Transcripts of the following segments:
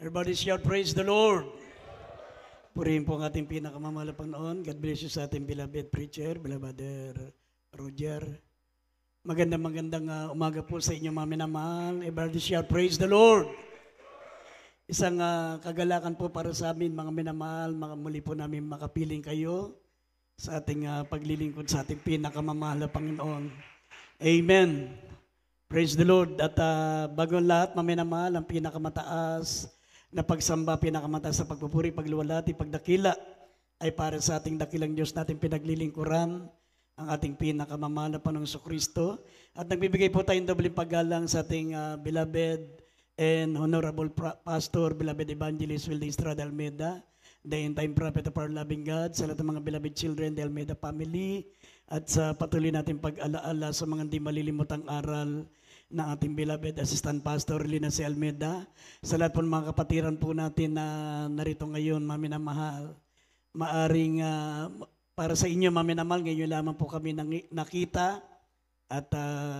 Everybody shout, praise the Lord. Purihin po ang ating pinakamamahal na Panginoon. God bless you sa ating beloved preacher, beloved Roger. Magandang umaga po sa inyo, mga minamahal. Everybody shout, praise the Lord. Isang kagalakan po para sa amin, mga minamahal. Muli po namin makapiling kayo sa ating paglilingkod sa ating pinakamamahal na Panginoon. Amen. Praise the Lord. At bago lahat, mga minamahal, ang pinakamataas na pagsamba, pinakamataas sa pagpupuri, pagluwalhati, pagdakila ay para sa ating dakilang Diyos natin pinaglilingkuran, ang ating pinakamamahal na Panginoong Kristo. At nagbibigay po tayong dobling paggalang sa ating beloved and honorable pastor, beloved evangelist Wilde Estrada Almeida, the end-time prophet of our loving God, sa lahat ng mga beloved children, the Almeida family, at sa patuloy natin pag-alaala sa mga hindi malilimutang aral ng ating beloved assistant pastor Lina C. Almeida, sa lahat po ng mga kapatiran po natin na narito ngayon, mga minamahal. Maaring para sa inyo, mga minamahal, ngayon lamang po kami nakita at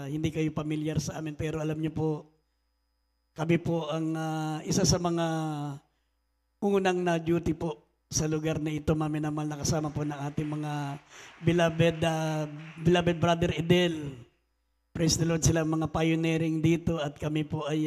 hindi kayo pamilyar sa amin, pero alam niyo po, kami po ang isa sa mga unang na duty po sa lugar na ito, mga minamahal, nakasama po ng ating mga beloved brother Edel. Praise the Lord, sila mga pioneering dito at kami po ay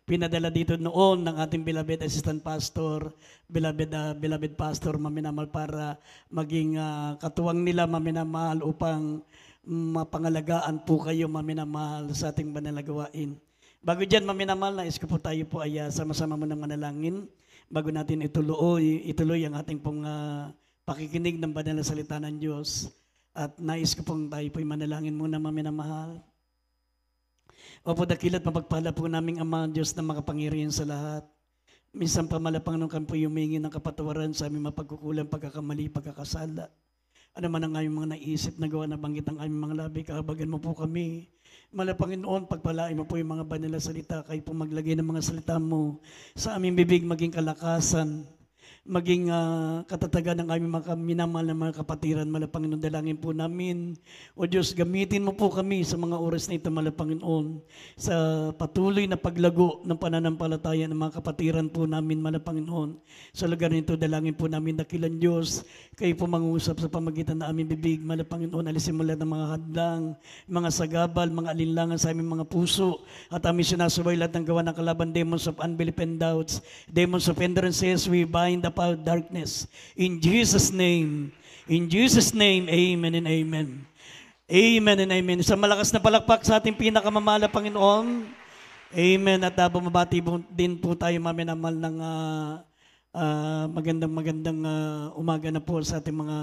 pinadala dito noon ng ating beloved assistant pastor, beloved pastor, maminamahal, para maging katuwang nila, maminamahal, upang mapangalagaan po kayo, maminamahal, sa ating banal na gawain. Bago dyan, maminamahal, nais ko po tayo po ay sama-sama mo ng manalangin bago natin ituloy ang ating pong pakikinig ng banal na salita ng Diyos. At nais ko pong tayo po ay manalangin muna, maminamahal. Opo, dakilat mapagpala po naming Ama Diyos na makapangyarihan sa lahat. Minsan pamalapang nung kami po humingi ng kapatawaran sa aming mapagkukulang, pagkakamali, pagkakasala. Ano man ang aming mga naisip na gawa na banggit ang aming mga labi, kahabagan mo po kami. Malapanginoon, pagpalain mo po yung mga banal na salita, kayo po maglagay ng mga salita mo sa aming bibig, maging kalakasan, maging katatagan ng aming mga minamahal na mga kapatiran. Malapanginoon, dalangin po namin. O Diyos, gamitin mo po kami sa mga oras na ito, malapanginoon, sa patuloy na paglago ng pananampalataya ng mga kapatiran po namin, malapanginoon. Sa lugar nito, dalangin po namin, dakilang Diyos, kayo po mangusap sa pamagitan ng aming bibig, malapanginoon, alisin mo lahat ng mga hadlang, mga sagabal, mga alinlangan sa aming mga puso, at aming sinasabay lahat ng gawa ng kalaban, demons of unbelief and doubts, demons of hindrances, we bind the power of darkness. In Jesus' name, amen and amen. Amen and amen. Isang malakas na palakpak sa ating pinakamamahal na Panginoon. Amen. At bumabati din po tayo, maminamahal, ng magandang umaga na po sa ating mga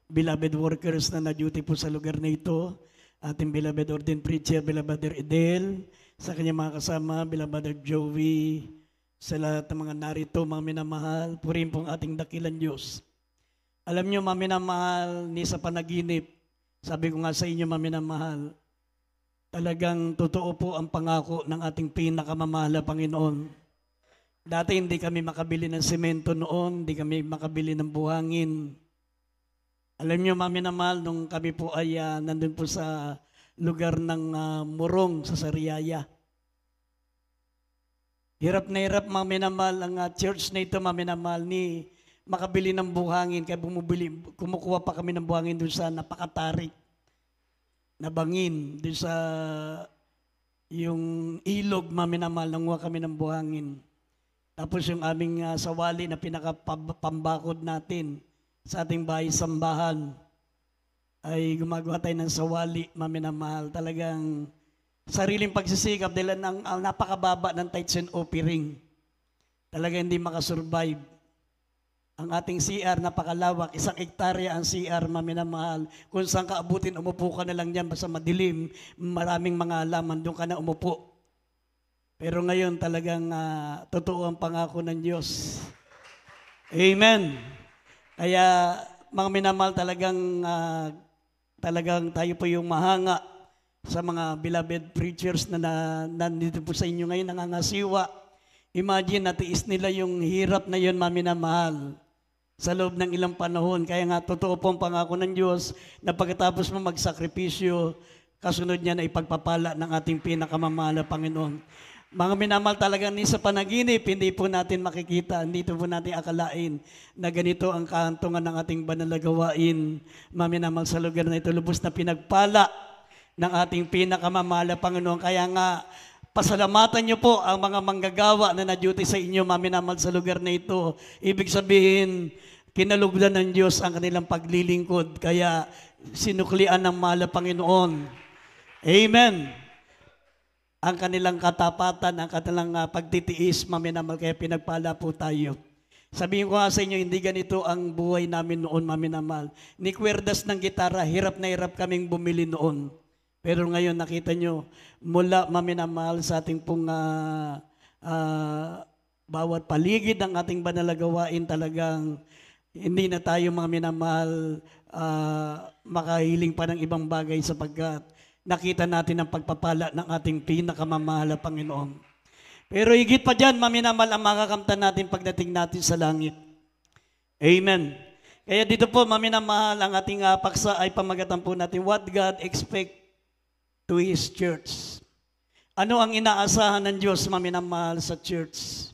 beloved workers na na-duty po sa lugar na ito. Ating beloved ordained preacher, beloved Edel, sa kanyang mga kasama, beloved Joey, sa lahat ng mga narito, mga minamahal, purihin po ang ating dakilang Diyos. Alam niyo, mga minamahal, ni sa panaginip, sabi ko nga sa inyo, mga minamahal, talagang totoo po ang pangako ng ating pinakamamahal na Panginoon. Dati hindi kami makabili ng semento noon, hindi kami makabili ng buhangin. Alam niyo, mga minamahal, nung kami po ay nandun po sa lugar ng Morong, sa Sariaya. Hirap na hirap, mga minamahal, ang church na ito, mga minamahal, ni makabili ng buhangin. Kaya kumukuha pa kami ng buhangin doon sa napakatarik na bangin. Doon sa yung ilog, mga minamahal, nanguha kami ng buhangin. Tapos yung aming sawali na pinakapambakod natin sa ating bahay-sambahan ay gumagawa tayo ng sawali, mga minamahal. Talagang sariling pagsisikap dahil ang napakababa ng tithes and offering. Talaga hindi makasurvive. Ang ating CR napakalawak, 1 hektarya ang CR, maminamahal. Kung saan ka abutin, umupo ka na lang dyan, basta madilim, maraming mga halaman, doon ka na umupo. Pero ngayon talagang totoo ang pangako ng Diyos. Amen. Kaya mga minamahal, talagang tayo po yung mahanga sa mga beloved preachers na nandito po sa inyo ngayon, nangangasiwa. Imagine, natiis nila yung hirap na yun, maminamahal, sa loob ng ilang panahon. Kaya nga, totoo po ang pangako ng Diyos na pagkatapos mo magsakripisyo, kasunod niya na ipagpapala ng ating pinakamamahal na Panginoon. Mga minamahal, talaga ni sa panaginip, hindi po natin makikita, hindi po natin akalain na ganito ang kahantungan ng ating banal na gawain. Mga minamahal, sa lugar na ito, lubos na pinagpala ng ating pinakamamahal na Panginoon. Kaya nga, pasalamatan niyo po ang mga manggagawa na na-duty sa inyo, mga minamahal, sa lugar na ito. Ibig sabihin, kinalugdan ng Diyos ang kanilang paglilingkod. Kaya sinuklian ng mahal na Panginoon. Amen. Ang kanilang katapatan, ang kanilang pagtitiis, maminamahal, kaya pinagpala po tayo. Sabihin ko nga sa inyo, hindi ganito ang buhay namin noon, maminamahal. Ni kwerdas ng gitara, hirap na hirap kaming bumili noon. Pero ngayon, nakita nyo, mula, maminamahal, sa ating pong bawat paligid ng ating banal na gawain, talagang hindi na tayo, mga minamahal, makahiling pa ng ibang bagay sapagkat nakita natin ang pagpapala ng ating pinakamamahal na Panginoon. Pero higit pa dyan, maminamahal, ang makakamtan natin pagdating natin sa langit. Amen. Kaya dito po, maminamahal, ang ating paksa ay pamagatan po natin, what God expect to His church. Ano ang inaasahan ng Diyos, maminamahal, sa church?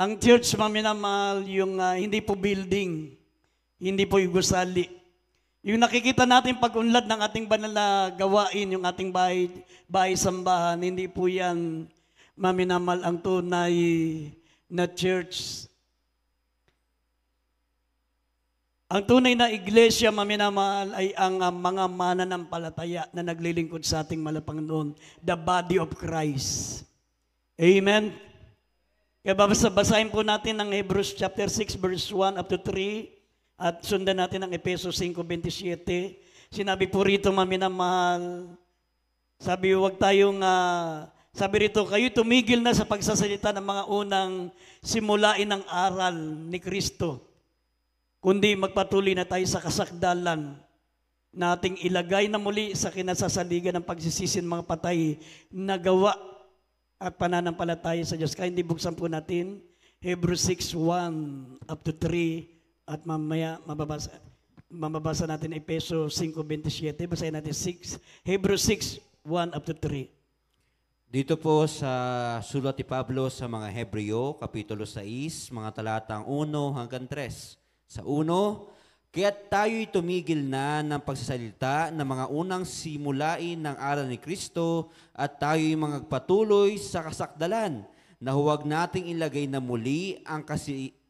Ang church, maminamahal, yung hindi po building, hindi po yung gusali. Yung nakikita natin pag-unlad ng ating banal na gawain, yung ating bahay-sambahan, hindi po yan, maminamahal, ang tunay na church. Ang tunay na iglesia, maminamahal, ay ang mga mananampalataya na naglilingkod sa ating mahal na Panginoon, the body of Christ. Amen? Kaya babasahin po natin ang Hebrews chapter 6, verse 1 up to 3, at sundan natin ang Efesos 5:27. Sinabi po rito, maminamahal, sabi rito, kayo tumigil na sa pagsasalita ng mga unang simulain ng aral ni Kristo, kundi magpatuloy na tayo sa kasakdalan na ating ilagay na muli sa kinasasaligan ng pagsisisi ng mga patay na gawa at pananampalataya sa Diyos. Kaya hindi buksan po natin Hebrews 6:1 up to 3. At mamaya mababasa natin Efesos 5:27. Basahin natin Hebrews 6:1 up to 3. Dito po sa sulat ni Pablo sa mga Hebreo, Kapitulo 6, mga talatang 1 hanggang 3. Sa 1, kaya't tayo'y tumigil na ng pagsasalita ng mga unang simulain ng aral ni Kristo at tayo'y magpatuloy sa kasakdalan na huwag nating ilagay na muli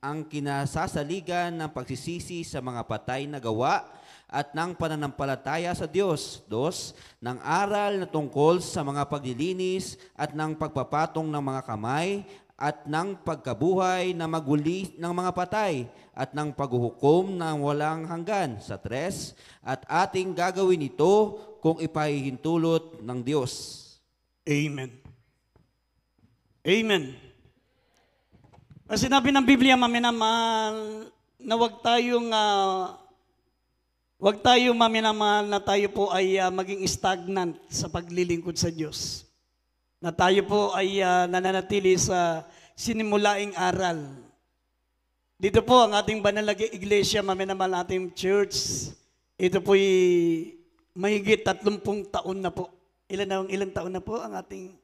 ang kinasasaligan ng pagsisisi sa mga patay na gawa at ng pananampalataya sa Diyos. 2, ng aral na tungkol sa mga paglilinis at ng pagpapatong ng mga kamay at ng pagkabuhay na maguli ng mga patay at ng paghuhukom ng walang hanggan. Sa 3, at ating gagawin ito kung ipahihintulot ng Diyos. Amen. Amen. Kasi sinabi ng Biblia, maminamahal, na huwag tayong maminamahal na tayo po ay maging stagnant sa paglilingkod sa Diyos. Na tayo po ay nananatili sa sinimulaing aral. Dito po ang ating banal na iglesia, maminamahal, ating church. Ito po'y mahigit 30 taon na po. Ilang taon na po ang ating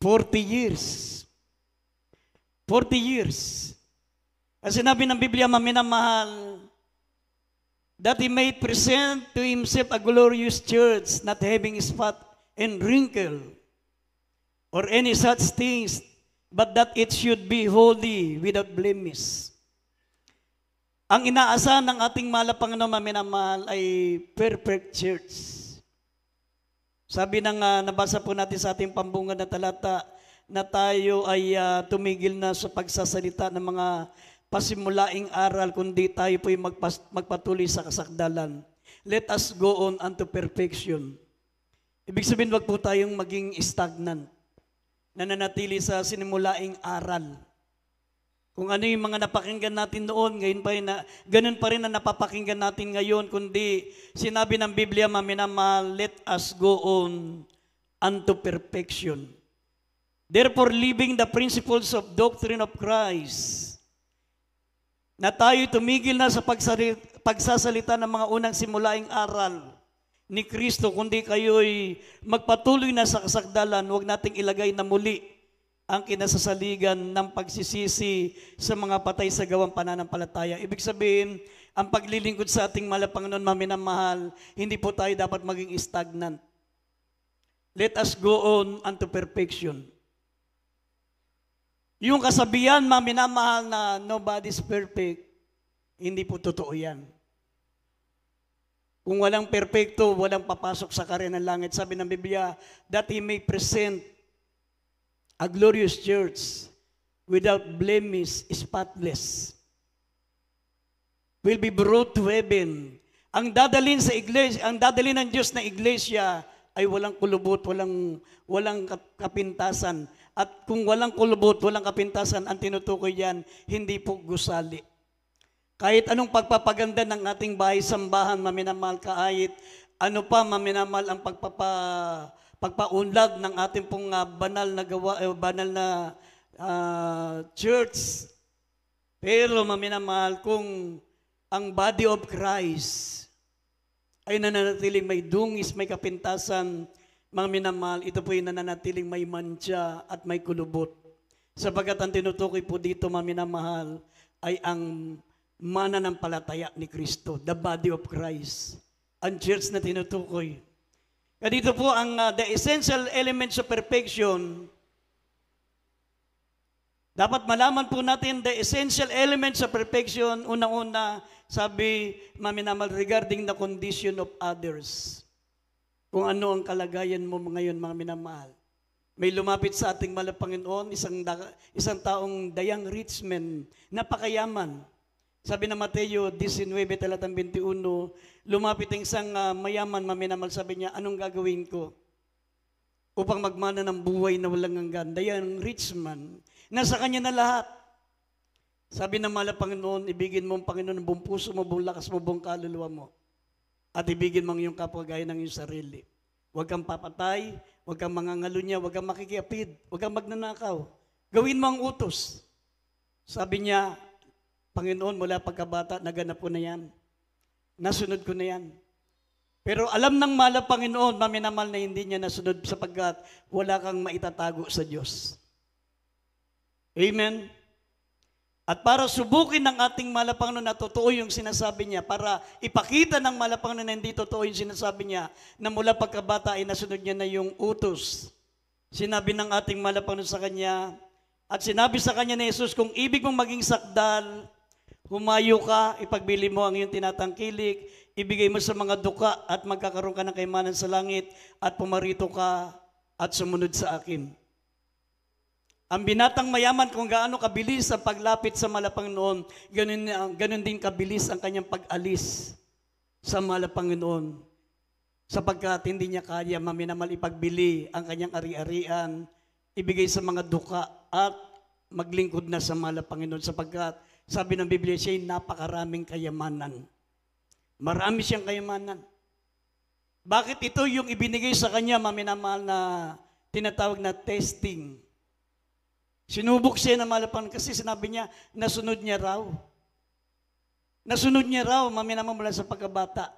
40 years. 40 years. Kasi sinabi ng Biblia, maminamahal, that He may present to Himself a glorious church, not having spot and wrinkle, or any such things, but that it should be holy, without blemish. Ang inaasahan ng ating mahal na Panginoon, maminamahal, ay perfect church. Sabi ng nabasa po natin sa ating pambungad na talata, na tayo ay tumigil na sa pagsasalita ng mga pasimulaing aral, kundi tayo po'y magpatuloy sa kasakdalan. Let us go on unto perfection. Ibig sabihin, wag po tayong maging stagnant, nananatili sa sinimulaing aral. Kung ano yung mga napakinggan natin noon, ganun pa rin na napapakinggan natin ngayon, kundi sinabi ng Biblia, maminamahal, let us go on unto perfection. Therefore, living the principles of doctrine of Christ, na tayo tumigil na sa pagsasalita ng mga unang simulaing aral, ni Kristo, kundi kayo'y magpatuloy na sa kasakdalan, huwag nating ilagay na muli ang kinasasaligan ng pagsisisi sa mga patay sa gawang pananampalataya. Ibig sabihin, ang paglilingkod sa ating mahal na Panginoon, maminamahal, hindi po tayo dapat maging stagnant. Let us go on unto perfection. Yung kasabihan, maminamahal, na nobody's perfect, hindi po totoo yan. Kung walang perpekto, walang papasok sa karya ng langit. Sabi ng Biblia, that He may present a glorious church without blemish, spotless, will be brought to heaven. Ang dadalhin sa iglesia, ang dadalhin ng Diyos na iglesia ay walang kulubot, walang kapintasan. At kung walang kulubot, walang kapintasan, ang tinutukoy yan, hindi po gusali. Kahit anong pagpapaganda ng ating bahay-sambahan, maminamahal, kahit ano pa, maminamahal, ang pagpaunlad ng ating pong banal na gawa, banal na church. Pero maminamahal, kung ang body of Christ ay nananatiling may dungis, may kapintasan, maminamahal, ito po yung nananatiling may mantsa at may kulubot. Sapagat ang tinutukoy po dito, maminamahal, ay ang mananampalataya ni Kristo, the body of Christ, ang church na tinutukoy. Kaya dito po ang the essential elements of perfection. Dapat malaman po natin the essential elements of perfection. Unang-una, sabi, maminamal, regarding the condition of others. Kung ano ang kalagayan mo ngayon, mga minamahal. May lumapit sa ating mahal na Panginoon, isang taong dayang rich man, napakayaman. Sabi na Mateo 19, talatang 21, lumapit ang isang mayaman, maminamal, sabi niya, anong gagawin ko upang magmana ng buhay na walang hanggan? Dayang rich man, nasa kanya na lahat. Sabi ng mahal na Panginoon, ibigin mo ang Panginoon ng buong puso mo, buong lakas mo, buong kaluluwa mo. At ibigin mo ang iyong kapwa gaya ng iyong sarili. Huwag kang papatay, huwag kang mangangalunya, huwag kang makikiapid, huwag kang magnanakaw. Gawin mo ang utos. Sabi niya, Panginoon, mula pagkabata, naganap ko na yan. Nasunod ko na yan. Pero alam ng mahal na Panginoon, maminamal na hindi niya nasunod sapagkat wala kang maitatago sa Diyos. Amen? At para subukin ng ating mahal na Panginoon na totoo yung sinasabi niya, para ipakita ng mahal na Panginoon na hindi totoo yung sinasabi niya, na mula pagkabata ay nasunod niya na yung utos. Sinabi ng ating mahal na Panginoon sa kanya, at sinabi sa kanya ni Jesus, kung ibig mong maging sakdal, humayo ka, ipagbili mo ang iyong tinatangkilik, ibigay mo sa mga duka at magkakaroon ka ng kayamanan sa langit at pumarito ka at sumunod sa akin. Ang binatang mayaman kung gaano kabilis ang paglapit sa mahal na Panginoon, ganun din kabilis ang kanyang pag-alis sa mahal na Panginoon. Sapagkat hindi niya kaya maminamal ipagbili ang kanyang ari-arian, ibigay sa mga duka at maglingkod na sa mahal na Panginoon sapagkat sabi ng Biblia, siya'y napakaraming kayamanan. Marami siyang kayamanan. Bakit ito yung ibinigay sa kanya, maminamahal, na tinatawag na testing? Sinubok siya ng mahal na Panginoon kasi sinabi niya, nasunod niya raw. Nasunod niya raw, maminamahal, mula sa pagkabata.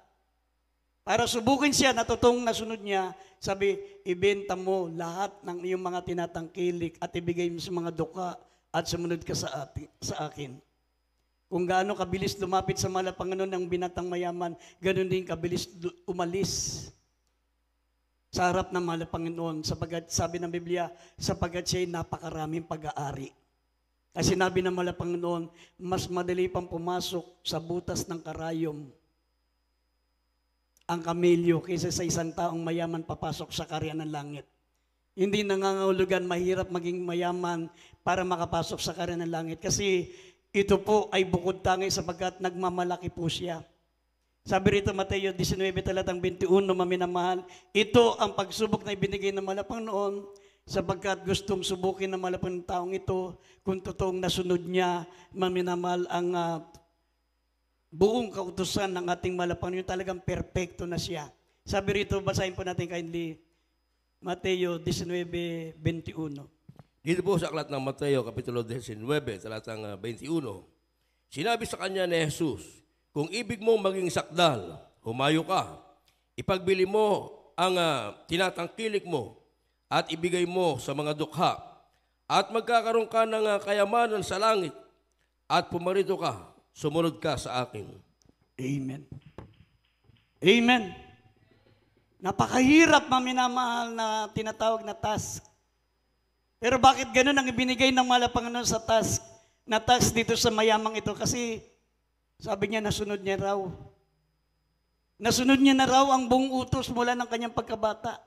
Para subukin siya, natutong nasunod niya, sabi, ibenta mo lahat ng iyong mga tinatangkilik at ibigay mo sa mga duka at sumunod ka sa akin. Kung gaano kabilis lumapit sa mahal na Panginoon ng binatang mayaman, ganoon din kabilis umalis sa harap ng mahal na Panginoon. Sapagkat sabi ng Biblia, sapagkat siya'y napakaraming pag-aari. Kasi sinabi ng mahal na Panginoon, mas madali pang pumasok sa butas ng karayom ang kamelyo kaysa sa isang taong mayaman papasok sa karya ng langit. Hindi nangangahulugan mahirap maging mayaman para makapasok sa karya ng langit. Kasi ito po ay bukod tangay sapagkat nagmamalaki po siya. Sabi rito Mateo 19, talatang 21, maminamahal, ito ang pagsubok na ibinigay ng mahal na Panginoon sapagkat gustong subukin ng mahal na taong ito kung totoong nasunod niya, maminamahal, ang buong kautusan ng ating mahal na Panginoon, talagang perpekto na siya. Sabi rito, basahin po natin kindly, Mateo 19:21. Dito po sa aklat ng Mateo, Kapitulo 19, talatang 21. Sinabi sa kanya ni Jesus, kung ibig mong maging sakdal, humayo ka, Ipagbili mo ang tinatangkilik mo at ibigay mo sa mga dukha at magkakaroon ka ng kayamanan sa langit at pumarito ka, sumunod ka sa akin. Amen. Amen. Napakahirap, maminamahal, na tinatawag na task. Pero bakit ganun ang ibinigay ng mahal na Panginoon sa task? Na task dito sa mayamang ito? Kasi sabi niya, nasunod niya raw. Nasunod niya na raw ang buong utos mula ng kanyang pagkabata.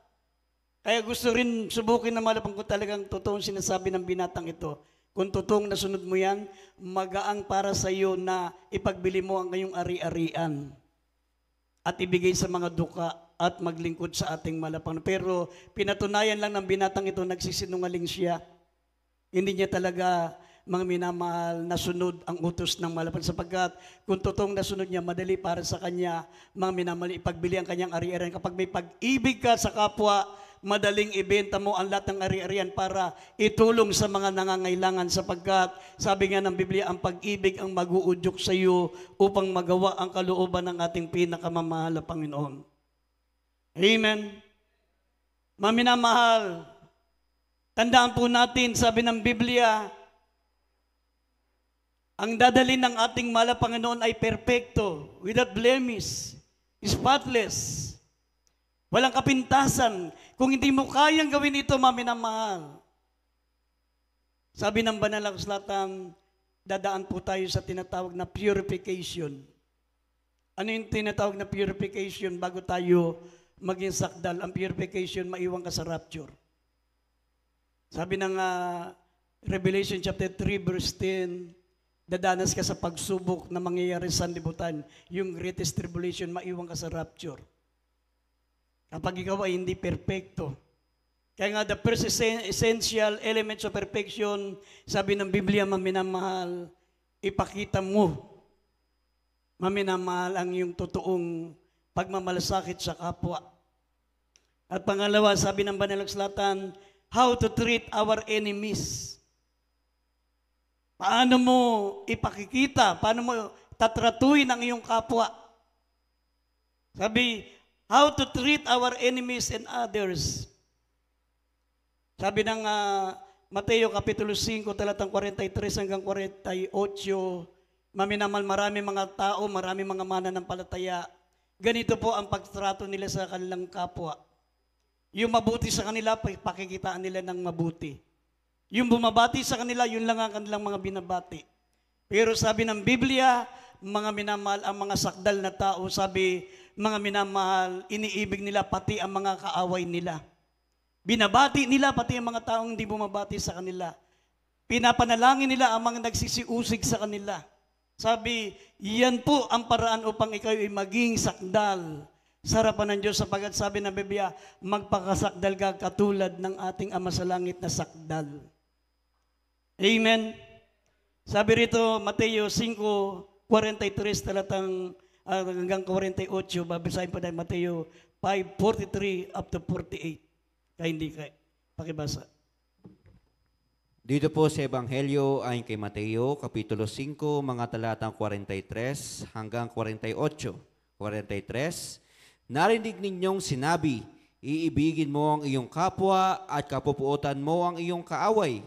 Kaya gusto rin subukin na malapang kung talagang totoong sinasabi ng binatang ito. Kung totoong nasunod mo yan, magaang para sa iyo na ipagbili mo ang kayong ari-arian at ibigay sa mga duka at maglingkod sa ating malapang. Pero pinatunayan lang ng binatang ito, nagsisinungaling siya. Hindi niya talaga, mga minamahal, nasunod ang utos ng malapang, sapagkat kung totoong nasunod niya, madali para sa kanya, mga minamahal, ipagbili ang kanyang ari-arian. Kapag may pag-ibig ka sa kapwa, madaling ibenta mo ang lahat ng ari-arian para itulong sa mga nangangailangan, sapagkat sabi nga ng Biblia, ang pag-ibig ang mag-uudyok sa iyo upang magawa ang kalooban ng ating pinakamamahal na Panginoon. Amen. Maminamahal, tandaan po natin, sabi ng Biblia, ang dadalhin ng ating mahal na Panginoon ay perpekto, without blemish, spotless, walang kapintasan. Kung hindi mo kayang gawin ito, maminamahal, sabi ng banal na kasulatan, dadaan po tayo sa tinatawag na purification. Ano yung tinatawag na purification bago tayo maging sakdal? Ang purification, maiwan ka sa rapture. Sabi ng Revelation chapter 3 verse 10, dadanas ka sa pagsubok na mangyayari sa sanlibutan. Yung greatest tribulation, maiwan ka sa rapture. Kapag ikaw ay hindi perfecto. Kaya nga, the first essential elements of perfection, sabi ng Biblia, maminamahal, ipakita mo, maminamahal, ang yung totoong pagmamalasakit sa kapwa. At pangalawa, sabi ng banal na kasulatan, how to treat our enemies. Paano mo ipakikita, paano mo tatratuin ang iyong kapwa. Sabi, how to treat our enemies and others. Sabi ng Mateo Kapitulo 5, talatang 43 hanggang 48, maminamal, marami mga tao, marami mga mananampalataya. Ganito po ang pagtrato nila sa kanilang kapwa. Yung mabuti sa kanila, pakikitaan nila ng mabuti. Yung bumabati sa kanila, yun lang ang kanilang mga binabati. Pero sabi ng Biblia, mga minamahal, ang mga sakdal na tao, sabi, mga minamahal, iniibig nila pati ang mga kaaway nila. Binabati nila pati ang mga taong hindi bumabati sa kanila. Pinapanalangin nila ang mga nagsisiusig sa kanila. Sabi, yan po ang paraan upang ikaw ay maging sakdal sa harapan ng Diyos, sapagkat sabi ng Biblia, magpakasakdal ka katulad ng ating Ama sa langit na sakdal. Amen. Sabi rito, Mateo 5:43 talatang hanggang 48, babasahin pa tayo Mateo 5:43 up to 48. Kaya hindi kayo. Pakibasa. Dito po sa Ebanghelyo ayon kay Mateo, Kapitulo 5, mga talatang 43 hanggang 48. 43, narinig ninyong sinabi, iibigin mo ang iyong kapwa at kapupuotan mo ang iyong kaaway.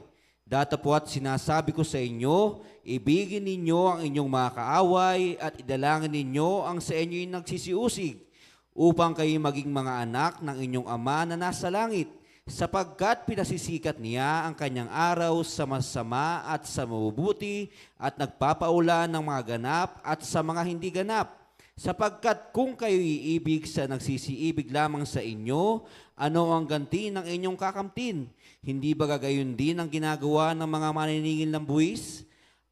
Datapwat sinasabi ko sa inyo, ibigin ninyo ang inyong mga kaaway at idalangin ninyo ang sa inyo'y nagsisiusig, upang kayo maging mga anak ng inyong Ama na nasa langit, sapagkat pinasisikat niya ang kanyang araw sa masama at sa mabubuti at nagpapaulan ng mga ganap at sa mga hindi ganap. Sapagkat kung kayo iibig sa nagsisiibig lamang sa inyo, ano ang ganti ng inyong kakamtin? Hindi ba gagayon din ang ginagawa ng mga maniningil ng buwis?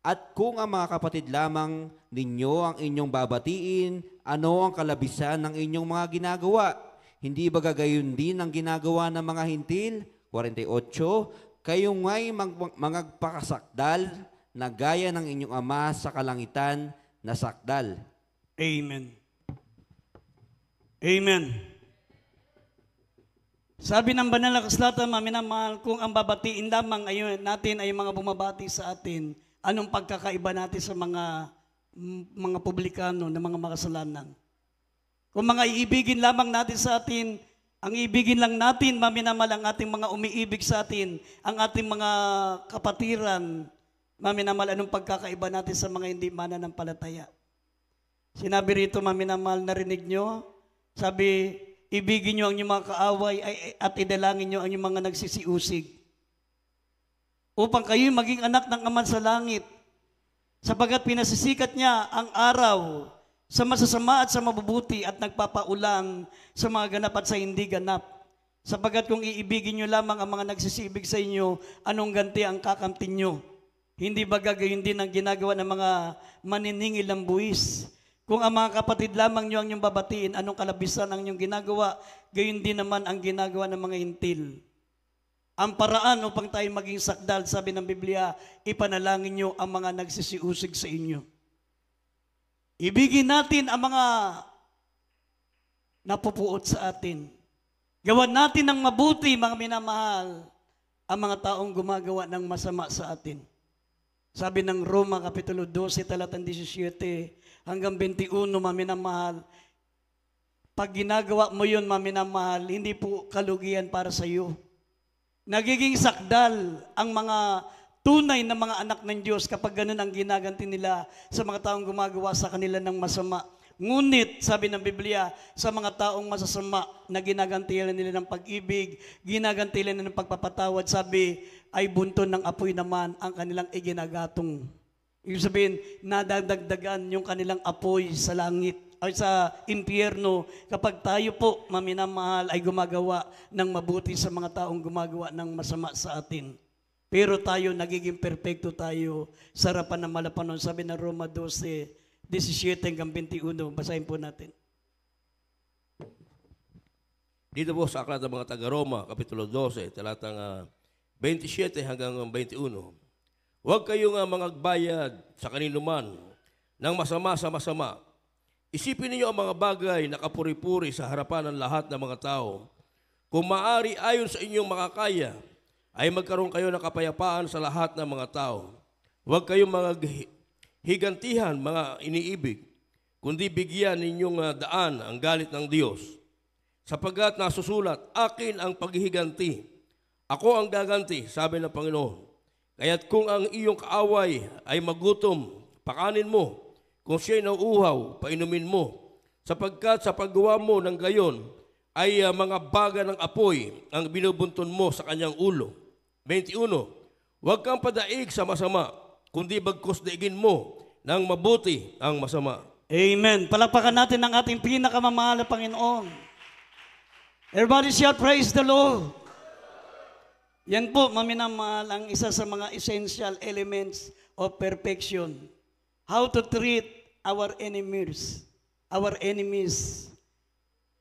At kung ang mga kapatid lamang ninyo ang inyong babatiin, ano ang kalabisan ng inyong mga ginagawa? Hindi ba gagayon din ang ginagawa ng mga hintil? 48, kayo nga'y magpakasakdal na gaya ng inyong Ama sa kalangitan na sakdal. Amen. Amen. Sabi ng banal na kasulatan, maminamahal, kung ang babatiin lamang natin ay mga bumabati sa atin, anong pagkakaiba natin sa mga publikano na mga makasalanan? Kung mga iibigin lamang natin sa atin, ang ibigin lang natin, maminamahal ang ating mga umiibig sa atin, ang ating mga kapatiran, maminamahal, anong pagkakaiba natin sa mga hindi mananampalataya? Sinabi rito, maminamahal, narinig nyo? Sabi, ibigin nyo ang inyong mga kaaway at idalangin nyo ang inyong mga nagsisiusig. Upang kayo maging anak ng Ama sa langit, sapagat pinasisikat niya ang araw sa masasama at sa mabubuti at nagpapaulang sa mga ganap at sa hindi ganap. Sapagat kung iibigin nyo lamang ang mga nagsisibig sa inyo, anong ganti ang kakamtin nyo? Hindi ba gagayon din ang ginagawa ng mga maniningil ng buwis? Kung ang mga kapatid lamang nyo ang inyong babatiin, anong kalabisan ang inyong ginagawa? Gayon din naman ang ginagawa ng mga hintil. Ang paraan upang tayo maging sakdal, sabi ng Biblia, ipanalangin nyo ang mga nagsisiusig sa inyo. Ibigin natin ang mga napupuot sa atin. Gawan natin ng mabuti, mga minamahal, ang mga taong gumagawa ng masama sa atin. Sabi ng Roma, Kapitulo 12, talatang 17 hanggang 21, mga minamahal, pag ginagawa mo yun, mga minamahal, hindi po kalugian para sa iyo. Nagiging sakdal ang mga tunay na mga anak ng Diyos kapag ganun ang ginaganti nila sa mga taong gumagawa sa kanila ng masama. Ngunit, sabi ng Biblia, sa mga taong masasama na ginagantilan nila ng pag-ibig, ginagantilan nila ng pagpapatawad, sabi, ay bunton ng apoy naman ang kanilang iginagatong. Ibig sabihin, nadadagdagan yung kanilang apoy sa langit ay sa impyerno kapag tayo po, maminamahal, ay gumagawa ng mabuti sa mga taong gumagawa ng masama sa atin. Pero tayo, nagiging perpekto tayo sa harapan ng malapanon. Sabi ng Roma 12, 17 hanggang 21. Basahin po natin. Dito po sa Aklat ng mga taga-Roma, Kapitulo 12, talatang 27 hanggang 21. Huwag kayong mangagbayad sa kaninuman ng masama sa masama. Isipin niyo ang mga bagay na kapuri-puri sa harapan ng lahat ng mga tao. Kung maaari ayon sa inyong makakaya, ay magkaroon kayo ng kapayapaan sa lahat ng mga tao. Huwag kayong mga higantihan, mga iniibig, kundi bigyan ninyong daan ang galit ng Diyos. Sapagkat nasusulat, akin ang paghihiganti. Ako ang gaganti, sabi ng Panginoon. Kaya't kung ang iyong kaaway ay magutom, pakanin mo. Kung siya'y nauuhaw, painumin mo. Sapagkat sa paggawa mo ng gayon, ay mga baga ng apoy ang binubunton mo sa kanyang ulo. 21. Huwag kang padaig sa masama, kundi bagkus daigin mo ng mabuti ang masama. Amen. Palakpakan natin ang ating pinakamamahal na Panginoon. Everybody shout, praise the Lord. Yan po, maminamahal, ang isa sa mga essential elements of perfection. How to treat our enemies. Our enemies.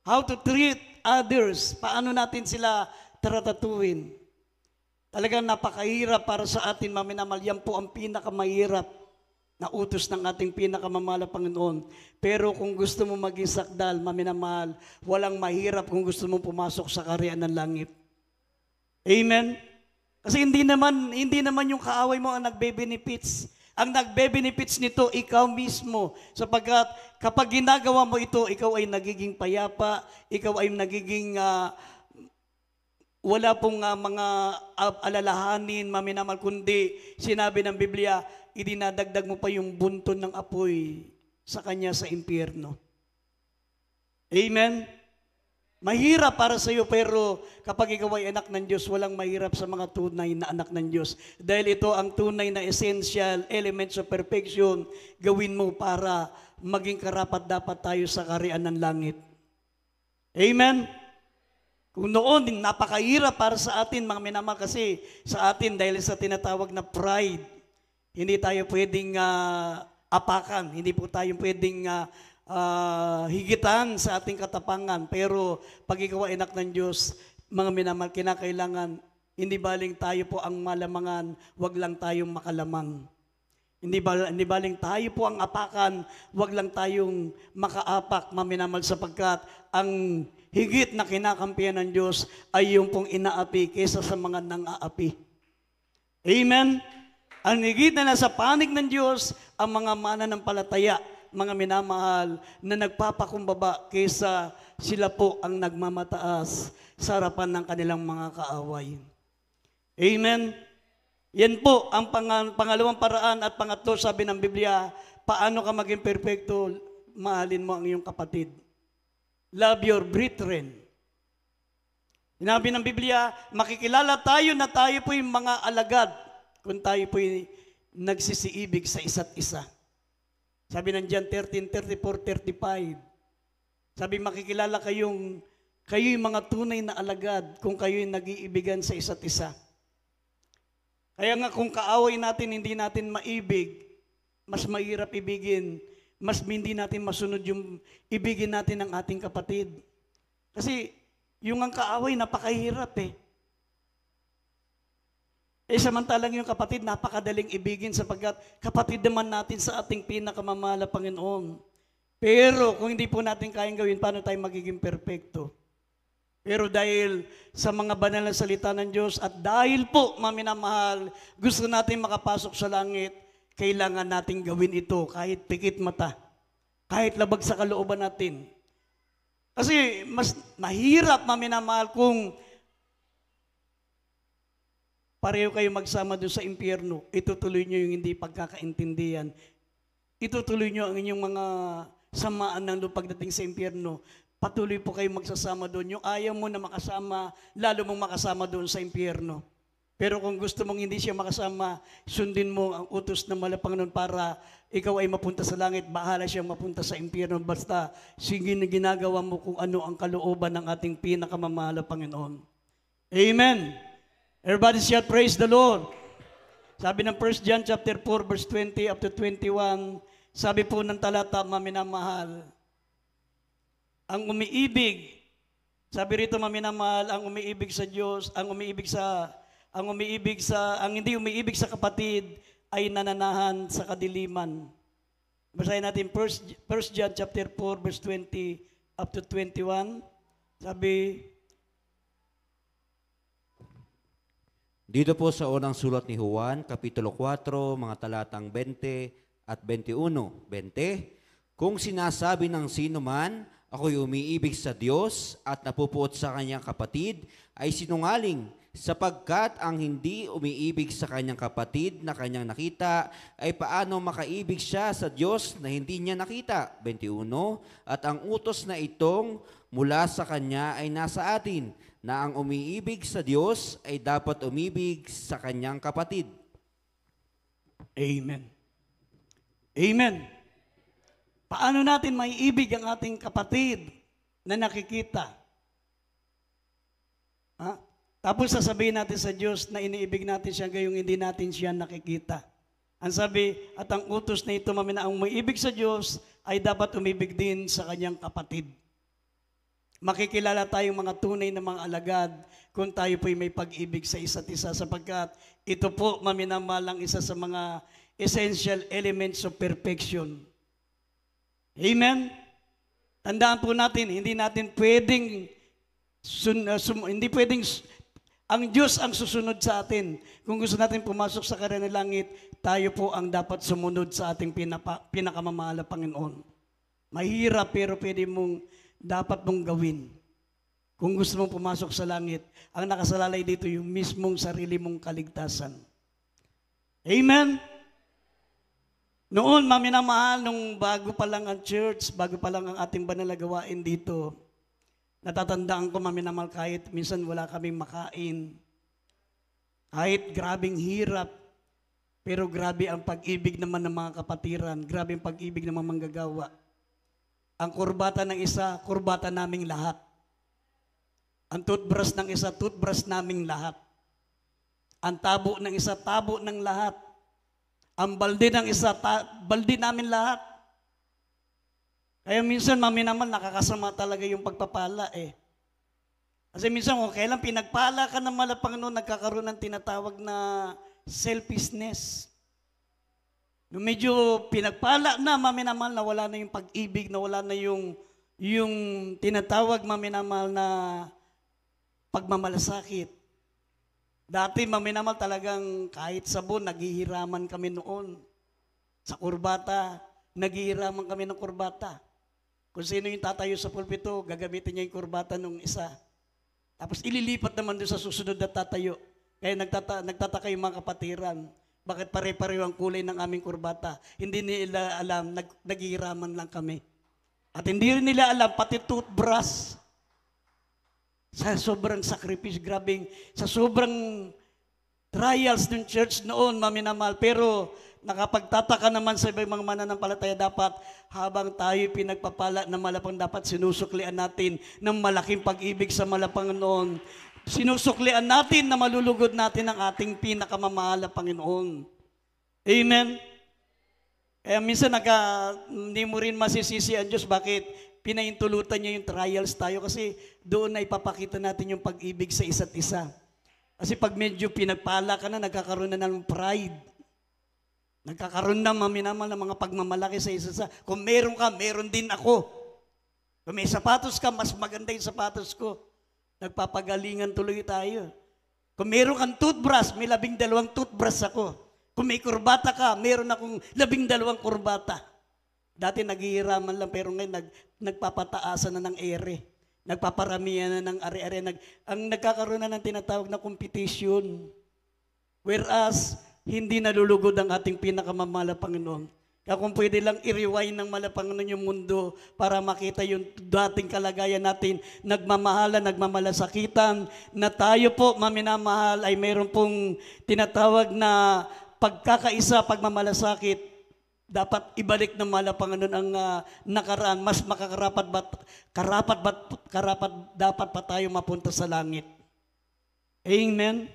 How to treat others. Paano natin sila tratatuin. Talagang napakahirap para sa atin, maminamahal. Yan po ang pinakamahirap na utos ng ating pinakamamahal na Panginoon. Pero kung gusto mo maging sakdal, maminamahal, walang mahirap kung gusto mo pumasok sa kaharian ng langit. Amen? Kasi hindi naman yung kaaway mo ang nagbe-benefits. Ang nagbe-benefits nito, ikaw mismo. Sapagkat kapag ginagawa mo ito, ikaw ay nagiging payapa, ikaw ay nagiging wala pong mga alalahanin, maminamahal, kundi sinabi ng Biblia, idinadagdag mo pa yung bunton ng apoy sa kanya sa impyerno. Amen? Mahirap para sa iyo, pero kapag ikaw ay anak ng Diyos, walang mahirap sa mga tunay na anak ng Diyos. Dahil ito ang tunay na essential elements of perfection, gawin mo para maging karapat-dapat tayo sa kaharian ng langit. Amen? Kung noon, napakahirap para sa atin, mga minamahal, kasi sa atin, dahil sa tinatawag na pride, hindi tayo pwedeng apakan, hindi po tayo pwedeng higitan sa ating katapangan. Pero pag ikaw ay anak ng Diyos, mga minamahal, kinakailangan, hindi baling tayo po ang malamangan, wag lang tayong makalamang. Hindi baling tayo po ang apakan, wag lang tayong makaapak, mga minamahal, sapagkat ang higit na kinakampihan ng Diyos ay yung pong inaapi kaysa sa mga nang-aapi. Amen? Ang higit na nasa panig ng Diyos, ang mga mananampalataya mga minamahal, na nagpapakumbaba kaysa sila po ang nagmamataas sa harapan ng kanilang mga kaaway. Amen? Yan po ang pangalawang paraan at pangatlo, sabi ng Biblia, paano ka maging perfecto? Mahalin mo ang iyong kapatid. Love your brethren. Sinabi ng Biblia, makikilala tayo na tayo po'y mga alagad kung tayo po'y nagsisiibig sa isa't isa. Sabi ng John 13:34-35, sabi makikilala kayo'y mga tunay na alagad kung kayo'y nag-iibigan sa isa't isa. Kaya nga kung kaaway natin, hindi natin maibig, mas mahirap ibigin, mas hindi natin masunod yung ibigin natin ng ating kapatid. Kasi yung ang kaaway, napakahirap eh. Samantalang yung kapatid, napakadaling ibigin sapagkat kapatid naman natin sa ating pinakamamahal na Panginoon. Pero kung hindi po natin kayang gawin, paano tayo magiging perpekto? Pero dahil sa mga banal na salita ng Diyos at dahil po, maminamahal, gusto natin makapasok sa langit, kailangan natin gawin ito kahit pikit mata, kahit labag sa kalooban natin. Kasi mas mahirap, maminamahal, kung pareho kayo magsama doon sa impyerno, itutuloy nyo yung hindi pagkakaintindihan. Itutuloy nyo ang inyong mga samaan ng loob pagdating sa impyerno. Patuloy po kayo magsasama doon. Yung ayaw mo na makasama, lalo mong makasama doon sa impyerno. Pero kung gusto mong hindi siya makasama, sundin mo ang utos ng Panginoon para ikaw ay mapunta sa langit, bahala siyang mapunta sa impyerno. Basta sige na ginagawa mo kung ano ang kalooban ng ating pinakamamahal na Panginoon. Amen. Everybody shout, praise the Lord. Sabi ng 1 John chapter 4 verse 20 up to 21, sabi po ng talata, maminamahal, ang umiibig, sabi rito maminamahal, ang umiibig sa Diyos, ang hindi umiibig sa kapatid ay nananahan sa kadiliman. Basahin natin 1 John chapter 4 verse 20 up to 21. Sabi, dito po sa unang sulat ni Juan, Kapitulo 4, mga talatang 20 at 21. 20, kung sinasabi ng sino man, ako'y umiibig sa Diyos at napupuot sa kanyang kapatid, ay sinungaling, sapagkat ang hindi umiibig sa kanyang kapatid na kanyang nakita, ay paano makaibig siya sa Diyos na hindi niya nakita? 21, at ang utos na itong mula sa kanya ay nasa atin, na ang umiibig sa Diyos ay dapat umibig sa kanyang kapatid. Amen. Amen. Paano natin maiibig ang ating kapatid na nakikita? Ha? Tapos sasabihin natin sa Diyos na iniibig natin siya gayong hindi natin siya nakikita. Ang sabi, at ang utos na ito, ang umiibig sa Diyos ay dapat umibig din sa kanyang kapatid. Makikilala tayong mga tunay na mga alagad kung tayo po'y may pag-ibig sa isa't isa sapagkat ito po, maminamalang isa sa mga essential elements of perfection. Amen? Tandaan po natin, hindi natin pwedeng, ang Diyos ang susunod sa atin. Kung gusto natin pumasok sa karya ng langit, tayo po ang dapat sumunod sa ating pinakamamahal na Panginoon. Mahirap pero dapat mong gawin. Kung gusto mong pumasok sa langit, ang nakasalalay dito yung mismong sarili mong kaligtasan. Amen? Noon, maminamahal, nung bago pa lang ang church, bago pa lang ang ating banal na gawain dito, natatandaan ko, maminamahal, kahit minsan wala kaming makain, kahit grabing hirap, pero grabe ang pag-ibig naman ng mga kapatiran, grabe ang pag-ibig ng mga manggagawa. Ang kurbata ng isa, kurbata naming lahat. Ang toothbrush ng isa, toothbrush naming lahat. Ang tabo ng isa, tabo ng lahat. Ang balde ng isa, balde namin lahat. Kaya minsan, maminaman, nakakasama talaga yung pagpapala eh. Kasi minsan, kung kailan pinagpala ka ng Panginoon, nagkakaroon ng tinatawag na selfishness. Nung medyo pinagpala na, maminamahal, na wala na yung pag-ibig, na wala na yung tinatawag, maminamahal, na pagmamalasakit. Dati, maminamahal, talagang kahit sabon, naghihiraman kami noon. Sa kurbata, naghihiraman kami ng kurbata. Kung sino yung tatayo sa pulpito, gagamitin niya yung kurbata nung isa. Tapos ililipat naman doon sa susunod na tatayo. Kaya nagtataka yung mga kapatiran. Bakit pare-pareho ang kulay ng aming kurbata? Hindi nila alam, naghihiraman lang kami. At hindi rin nila alam, pati toothbrush. Sa sobrang sakripisyo, grabing, sa sobrang trials ng church noon, maminamahal. Pero nakapagtataka naman sa ibang mga mananampalataya, dapat habang tayo pinagpapala na malapang, dapat sinusuklian natin ng malaking pag-ibig sa malapang noon. Sinusuklian natin na malulugod natin ang ating pinakamamahal na Panginoon. Amen? Kaya minsan hindi mo rin masisisi ang Diyos, bakit pinaintulutan niya yung trials tayo, kasi doon na ipapakita natin yung pag-ibig sa isa't isa. Kasi pag medyo pinagpala ka na, nagkakaroon na ng pride. Nagkakaroon na maminamal ng mga pagmamalaki sa isa't isa. Kung meron ka, meron din ako. Kung may sapatos ka, mas maganda yung sapatos ko. Nagpapagalingan tuloy tayo. Kung meron kang toothbrush, may 12 toothbrush ako. Kung may kurbata ka, meron akong 12 kurbata. Dati naghihiraman lang, pero ngayon nagpapataasan na ng ere. Nagpaparamihan na ng ari-ari. Ang nagkakaroon na ng tinatawag na competition. Whereas, hindi nalulugod ang ating pinakamamahal na Panginoon. Kaya kung pwede lang i-rewind ng Panginoon yung mundo para makita yung dating kalagayan natin, nagmamahalan, nagmamalasakitan, na tayo po, maminamahal, ay mayroon pong tinatawag na pagkakaisa, pagmamalasakit. Dapat ibalik ng Panginoon ang nakaraan. Mas karapat dapat pa tayo mapunta sa langit. Amen?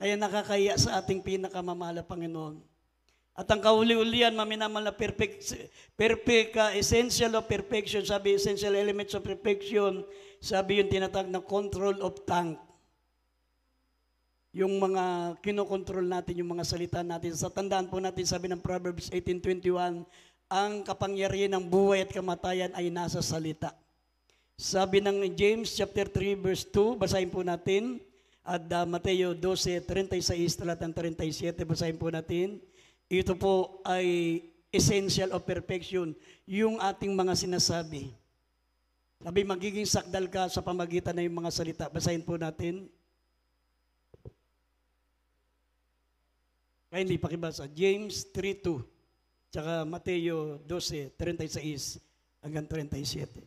Kaya nakakaya sa ating pinakamamahal na Panginoon. At ang kauli-ulian, maminamal na essential of perfection, sabi essential elements of perfection, sabi yung tinatawag na control of tongue. Yung mga kinokontrol natin, yung mga salita natin. Sa tandaan po natin, sabi ng Proverbs 18:21, ang kapangyarihan ng buhay at kamatayan ay nasa salita. Sabi ng James chapter 3 verse 2, basahin po natin. At Mateo 12:36 talatang 37, basahin po natin. Ito po ay essential of perfection, yung ating mga sinasabi. Sabi, magiging sakdal ka sa pamagitan ng mga salita. Basahin po natin. Kaya hindi pakibasa. James 3:2, tsaka Mateo 12:36 hanggang 37.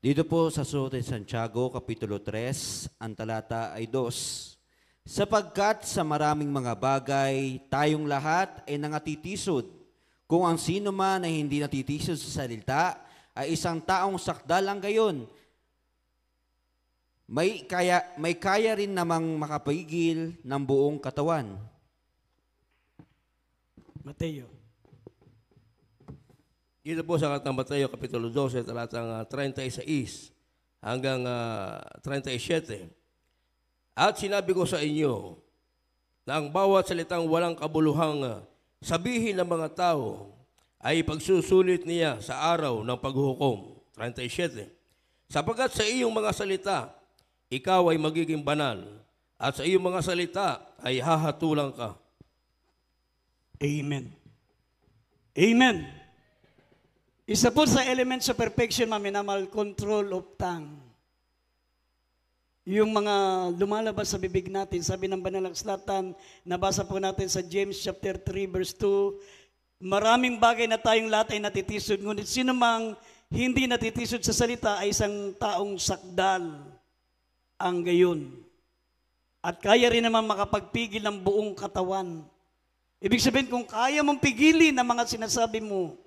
Dito po sa sulat ni Santiago, Kapitulo 3, ang talata ay 2. Sapagkat sa maraming mga bagay, tayong lahat ay nangatitisod. Kung ang sino man ay hindi natitisod sa salita, ay isang taong sakdal lang gayon. May kaya rin namang makapigil ng buong katawan. Mateo. Dito po sa Aklat ng Mateo, Kapitulo 12, talatang 36 hanggang 37. At sinabi ko sa inyo na ang bawat salitang walang kabuluhang sabihin ng mga tao ay pagsusulit niya sa araw ng paghuhukom. 37. Sapagkat sa iyong mga salita, ikaw ay magiging banal, at sa iyong mga salita ay hahatulan ka. Amen. Amen. Isa po sa elements of perfection, maminamal, control of tongue. Yung mga lumalabas sa bibig natin, sabi ng Banal na Kasulatan, nabasa po natin sa James chapter 3 verse 2, maraming bagay na tayong lahat ay natitisod, ngunit sino mang hindi natitisod sa salita ay isang taong sakdal ang gayon. At kaya rin naman makapagpigil ng buong katawan. Ibig sabihin, kung kaya mong pigilin ang mga sinasabi mo,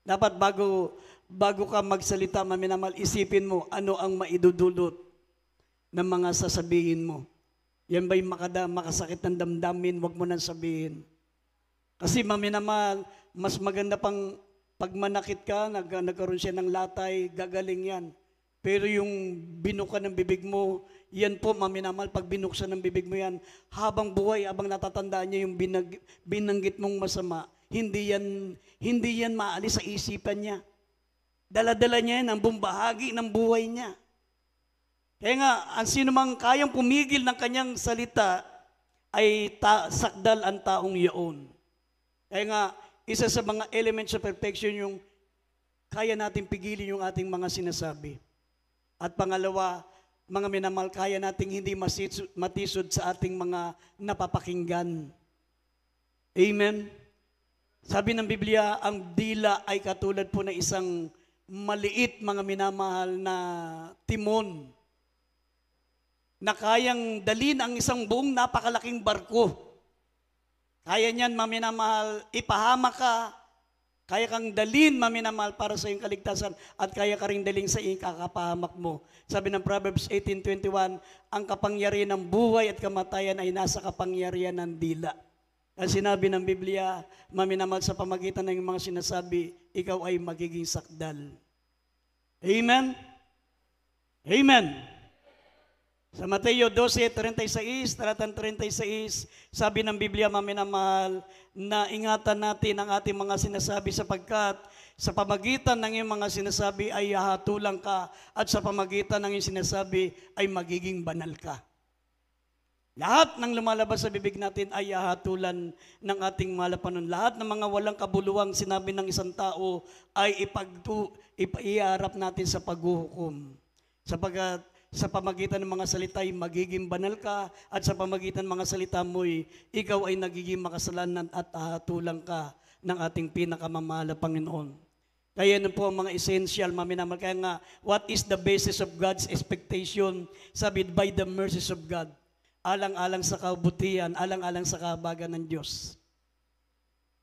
dapat bago ka magsalita, maminamal, isipin mo ano ang maidudulot ng mga sasabihin mo. Yan ba'y makasakit ng damdamin, wag mo nang sabihin. Kasi maminamal, mas maganda pang pag manakit ka, nagkaroon siya ng latay, gagaling yan. Pero yung binuka ng bibig mo, yan po, maminamal, pag binuksan ng bibig mo yan, habang buhay, habang natatandaan niya yung binanggit mong masama, hindi yan maalis sa isipan niya. Dala-dala niya yan ang buong bahagi ng buhay niya. Kaya nga, ang sino mang kayang pumigil ng kanyang salita, ay sakdal ang taong iyon. Kaya nga, isa sa mga elements of perfection yung kaya natin pigilin yung ating mga sinasabi. At pangalawa, mga minamahal, kaya nating hindi matisod sa ating mga napapakinggan. Amen? Sabi ng Biblia, ang dila ay katulad po ng isang maliit, mga minamahal, na timon na kayang dalhin ang isang buong napakalaking barko. Kaya niyan, mga minamahal, ipahama ka, kaya kang dalhin, maminamahal, para sa iyong kaligtasan at kaya ka rin dalhin sa iyong kakapahamak mo. Sabi ng Proverbs 18:21, ang kapangyarihan ng buhay at kamatayan ay nasa kapangyarihan ng dila. Ang sinabi ng Biblia, maminamahal, sa pamagitan ng mga sinasabi, ikaw ay magiging sakdal. Amen? Amen. Sa Mateo 12:36, talatang 36, sabi ng Biblia, maminamahal, na ingatan natin ang ating mga sinasabi sapagkat sa pamagitan ng iyong mga sinasabi ay hahatulan ka at sa pamagitan ng iyong sinasabi ay magiging banal ka. Lahat ng lumalabas sa bibig natin ay hahatulan ng ating malapanon. Lahat ng mga walang kabuluhang sinabi ng isang tao ay ipaharap natin sa paghuhukom. Sapagkat sa pamagitan ng mga salita ay magiging banal ka at sa pamagitan ng mga salita mo'y ikaw ay nagiging makasalanan at hahatulan ka ng ating pinakamamahal na Panginoon. Kaya yun po ang mga essential, maminamahal. Kaya nga, what is the basis of God's expectation? Sabi, by the mercies of God. Alang-alang sa kabutihan, alang-alang sa kahabagan ng Diyos.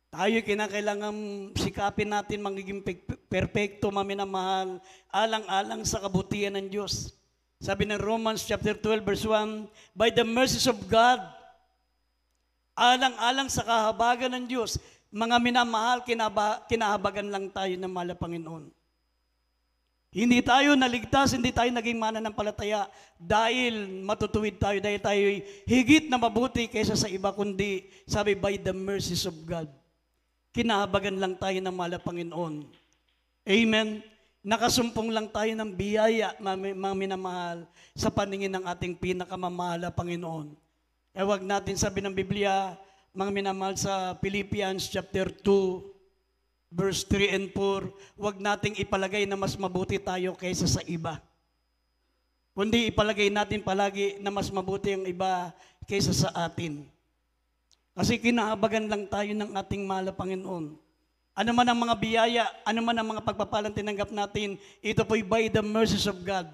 Tayo kinakailangan sikapin natin magiging perfecto, maminamahal, alang-alang sa kabutihan ng Diyos. Sabi ng Romans chapter 12 verse 1, by the mercies of God, alang-alang sa kahabagan ng Diyos, mga minamahal, kinahabagan lang tayo ng mahal na Panginoon. Hindi tayo naligtas, hindi tayo naging mananampalataya dahil matutuwid tayo, dahil tayo higit na mabuti kaysa sa iba, kundi sabi, by the mercies of God. Kinahabagan lang tayo ng mahal na Panginoon. Amen. Nakasumpong lang tayo ng biyaya, mga minamahal, sa paningin ng ating pinakamamahal na Panginoon. Kaya wag natin sabi ng Biblia, mga minamahal, sa Philippians chapter 2, verse 3 and 4, wag nating ipalagay na mas mabuti tayo kaysa sa iba. Kundi ipalagay natin palagi na mas mabuti ang iba kaysa sa atin. Kasi kinahabagan lang tayo ng ating mahal na Panginoon. Ano man ang mga biyaya, ano man ang mga pagpapalang tinanggap natin, ito po'y by the mercies of God.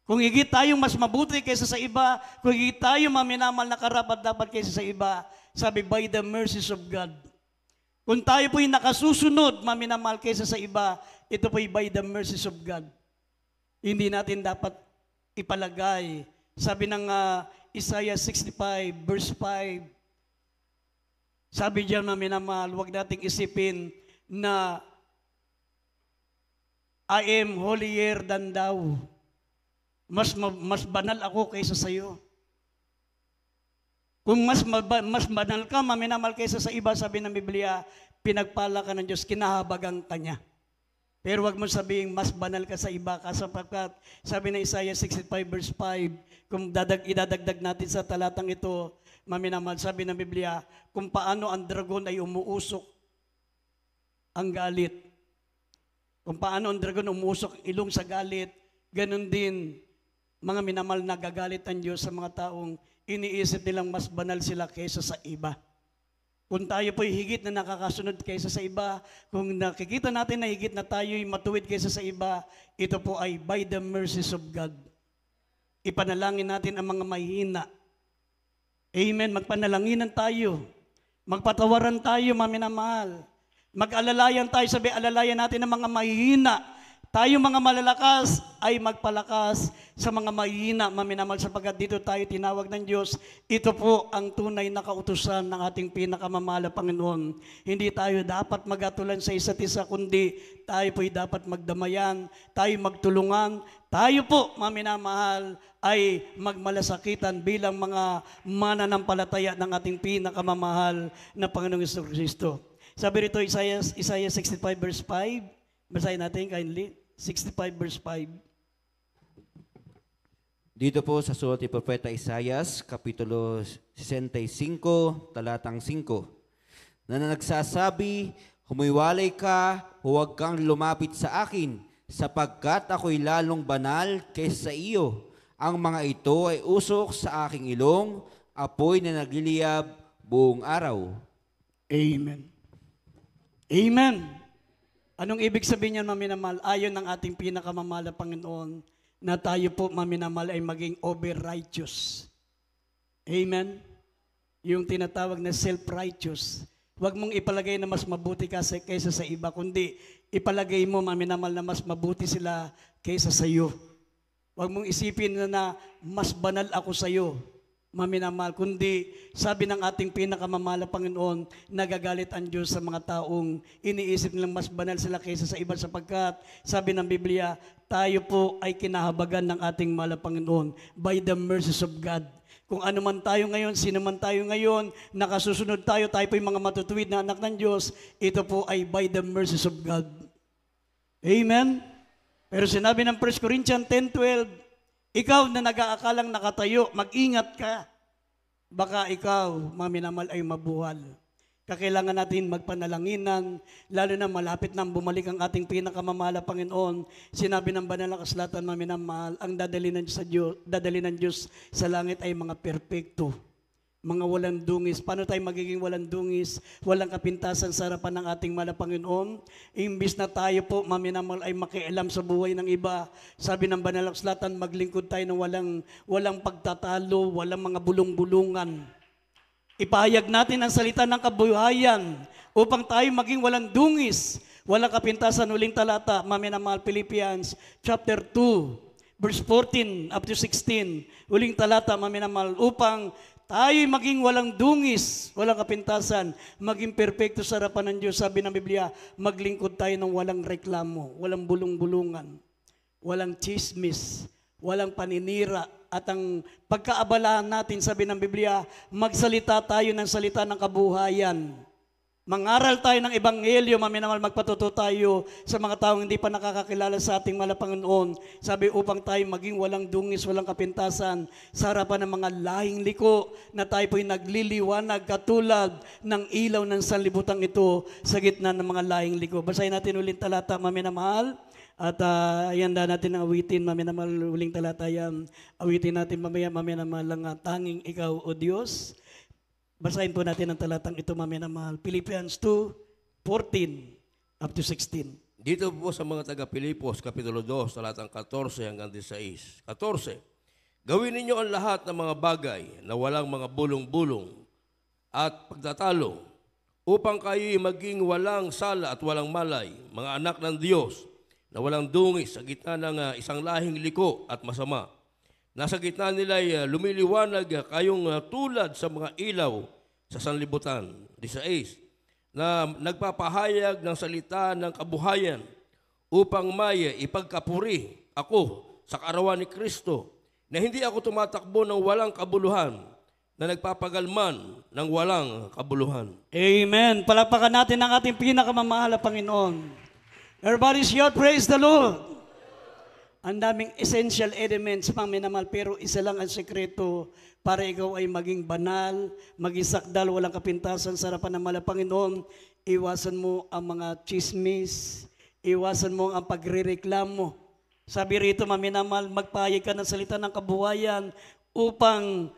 Kung higit tayong mas mabuti kaysa sa iba, kung higit tayo maminamal na karapat-dapat kaysa sa iba, sabi, by the mercies of God. Kung tayo po'y nakasusunod, maminamal kaysa sa iba, ito po'y by the mercies of God. Hindi natin dapat ipalagay. Sabi ng Isaiah 65, verse 5, sabi diyan, maminamahal, huwag nating isipin na I am holier than thou. Mas banal ako kaysa sa iyo. Kung mas banal ka, maminamahal, kaysa sa iba, sabi ng Biblia, pinagpala ka ng Diyos, kinahabagang ka niya. Pero wag mo sabihin, mas banal ka sa iba, sapagkat sabi ng Isaiah 65 verse 5, kung idadagdag natin sa talatang ito, maminamahal, sabi ng Biblia, kung paano ang dragon ay umuusok ang galit. Kung paano ang dragon umuusok ilong sa galit, ganun din, mga minamahal, nagagalit ang Diyos sa mga taong iniisip nilang mas banal sila kaysa sa iba. Kung tayo po'y higit na nakakasunod kaysa sa iba, kung nakikita natin na higit na tayo'y matuwid kaysa sa iba, ito po ay by the mercies of God. Ipanalangin natin ang mga mahihina. Amen. Magpanalanginan tayo. Magpatawaran tayo, maminamahal. Mag-alalayan tayo, sabi, alalayan natin ang mga mahihina. Tayo mga malalakas ay magpalakas sa mga mahihina, maminamahal, sapagkat dito tayo tinawag ng Diyos. Ito po ang tunay na kautusan ng ating pinakamamahal na Panginoon. Hindi tayo dapat magatulan sa isa't isa, kundi tayo po'y dapat magdamayan, tayo magtulungan, tayo po, maminamahal, ay magmalasakitan bilang mga mananampalataya ng ating pinakamamahal na Panginoong Jesucristo. Sabi rito, Isaiah 65 verse 5, basahin natin kindly. 65 verse 5. Dito po sa sulat ni Propeta Isaias, Kapitulo 65, talatang 5. na nagsasabi, humiwalay ka, huwag kang lumapit sa akin, sapagkat ako'y lalong banal kaysa sa iyo. Ang mga ito ay usok sa aking ilong, apoy na nagliliyab buong araw. Amen. Amen. Anong ibig sabihin niyan, maminamahal? Ayon ng ating pinakamamahal na Panginoon, na tayo po, maminamahal, ay maging over-righteous. Amen. Yung tinatawag na self-righteous. Huwag mong ipalagay na mas mabuti ka kaysa sa iba, kundi ipalagay mo, maminamahal, na mas mabuti sila kaysa sa iyo. Huwag mong isipin na mas banal ako sa iyo, maminamahal, kundi sabi ng ating pinakamamahal na Panginoon, nagagalit ang Diyos sa mga taong iniisip nilang mas banal sila kaysa sa iba, sapagkat sabi ng Biblia, tayo po ay kinahabagan ng ating mahal na Panginoon by the mercies of God. Kung ano man tayo ngayon, sino man tayo ngayon, nakasusunod tayo po yung mga matutuwid na anak ng Diyos, ito po ay by the mercies of God. Amen? Pero sinabi ng 1 Corinthians 10:12, ikaw na nag-aakalang nakatayo, mag-ingat ka. Baka ikaw, maminamal, ay mabuhal. Kakailangan natin magpanalanginan, lalo na malapit nang bumalik ang ating pinakamamahal na Panginoon. Sinabi ng banal na kasulatan, maminamahal, ang dadali ng Diyos sa langit ay mga perpekto, mga walang dungis. Paano tayo magiging walang dungis, walang kapintasan sa harapan ng ating mahal na Panginoon? Imbis na tayo po, maminamahal, ay makialam sa buhay ng iba. Sabi ng banal na kasulatan, maglingkod tayo ng walang pagtatalo, walang mga bulong-bulungan. Ipahayag natin ang salita ng kabuhayan upang tayo maging walang dungis, walang kapintasan. Uling talata, maminamahal, Philippians chapter 2, verse 14 up to 16. Uling talata, maminamahal, upang tayo maging walang dungis, walang kapintasan, maging perpekto sa harapan ng Diyos. Sabi ng Biblia, maglingkod tayo ng walang reklamo, walang bulong-bulungan, walang chismis, walang paninira. At ang pagkaabalahan natin, sabi ng Biblia, magsalita tayo ng salita ng kabuhayan. Mangaral tayo ng ebanghelyo, maminamahal, magpatuto tayo sa mga taong hindi pa nakakakilala sa ating mahal na Panginoon. Sabi, upang tayo maging walang dungis, walang kapintasan sa harapan ng mga lahing liko, na tayo po'y nagliliwanag katulad ng ilaw ng sanlibutan ito sa gitna ng mga lahing liko. Basahin natin ulit talata, maminamahal. At handa natin ang awitin, maminamahal, uling talata yan. Awitin natin mamaya, maminamahal, lang tanging ikaw, O Diyos. Basahin po natin ang talatang ito, maminamahal. Philippians 2:14 up to 16. Dito po sa mga taga-Pilipos, Kapitulo 2, talatang 14 hanggang 16. 14. Gawin ninyo ang lahat ng mga bagay na walang mga bulong-bulong at pagtatalo, upang kayo'y maging walang sala at walang malay, mga anak ng Diyos, na walang dungis sa gitna ng isang lahing liko at masama. Nasa gitna nila ay lumiliwanag kayong tulad sa mga ilaw sa sanlibutan. 16. Na nagpapahayag ng salita ng kabuhayan upang may ipagkapuri ako sa kaarawan ni Kristo, na hindi ako tumatakbo ng walang kabuluhan, na nagpapagalman ng walang kabuluhan. Amen. Palakpakan natin ang ating pinakamamahal na Panginoon. Everybody shout, praise the Lord. Ang daming essential elements, maminamahal, pero isa lang ang sekreto para ikaw ay maging banal, maging sakdal, walang kapintasan sa harapan ng mahal na Panginoon. Iwasan mo ang mga chismis, iwasan mo ang pagrereklamo. Sabi rito, maminamahal, magpahayag ka ng salita ng kabuhayan upang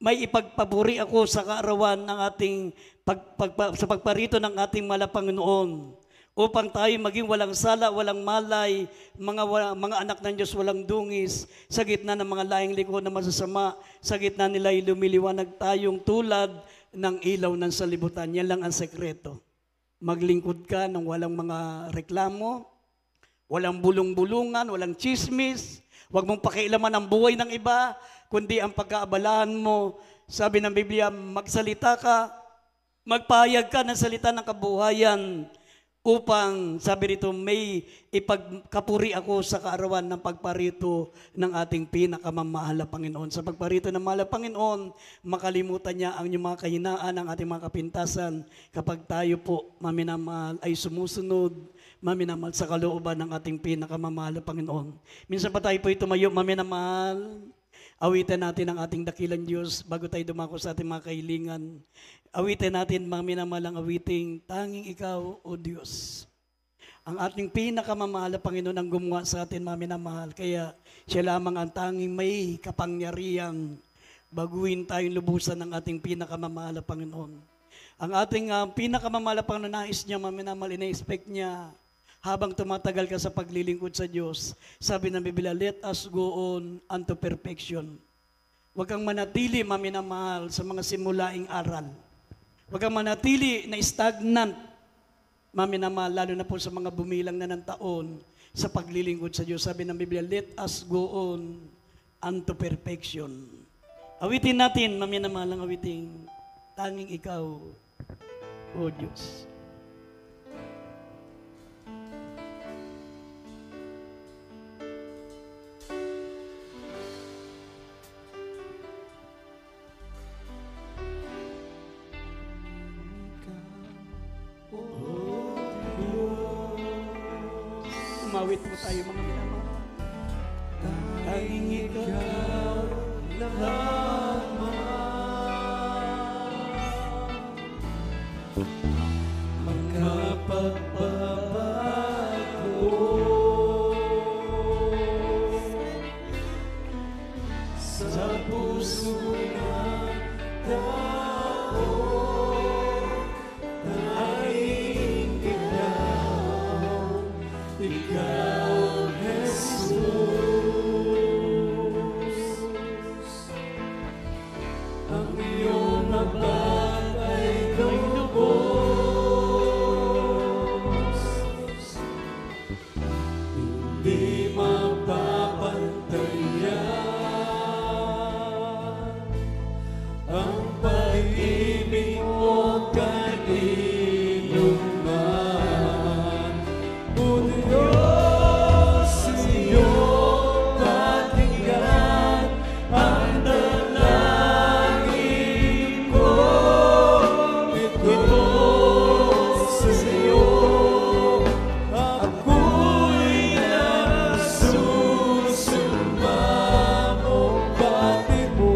may ipagpaburi ako sa kaarawan ng ating sa pagparito ng ating mahal na Panginoon. Upang tayo maging walang sala, walang malay, mga anak ng Diyos, walang dungis, sa gitna ng mga lahing liko na masasama, sa gitna nila ay lumiliwanag tayong tulad ng ilaw ng sanlibutan. Yan lang ang sekreto. Maglingkod ka ng walang mga reklamo, walang bulong-bulungan, walang chismis, huwag mong pakialaman ang buhay ng iba, kundi ang pagkaabalahan mo. Sabi ng Biblia, magsalita ka, magpahayag ka ng salita ng kabuhayan, upang, sabi rito, may ipagkapuri ako sa kaarawan ng pagparito ng ating pinakamamahal na Panginoon. Sa pagparito ng mahal na Panginoon, makalimutan niya ang inyong mga kahinaan, ang ating mga kapintasan, kapag tayo po, maminamahal, ay sumusunod, maminamahal, sa kalooban ng ating pinakamamahal na Panginoon. Minsan pa tayo po tumayo, maminamahal, Awitin natin ang ating dakilang Diyos bago tayo dumako sa ating mga kahilingan. Awitin natin mga minamalang awiting, tanging ikaw, O Diyos. Ang ating pinakamamahal na Panginoon ang gumawa sa atin mga minamahal. Kaya siya lamang ang tanging may kapangyarihang baguhin tayong lubusan ng ating pinakamamahal na Panginoon. Ang ating pinakamamahal na Panginoon, nais niya mga minamahal, ina-expect niya habang tumatagal ka sa paglilingkod sa Diyos. Sabi ng Biblia, let us go on unto perfection. Huwag kang manatili, maminamahal, sa mga simulaing aral. Huwag kang manatili na stagnant, maminamahal, lalo na po sa mga bumilang na ng taon sa paglilingkod sa Diyos. Sabi ng Biblia, let us go on unto perfection. Awitin natin, maminamahal, ang awiting, tanging ikaw, O Diyos. Umawit po tayo mga minamahal. Tanging ikaw lamang makapagbabago sa puso ng tao. Tanging ikaw, Jesus, ang iyong habag ay lubos, hindi mapapantayan ang pag-ibig mo kanino man. O Diyos, sa iyong patingan ang dalangin ko. Ito sa iyo, ako'y nagsusumamo. Batid mo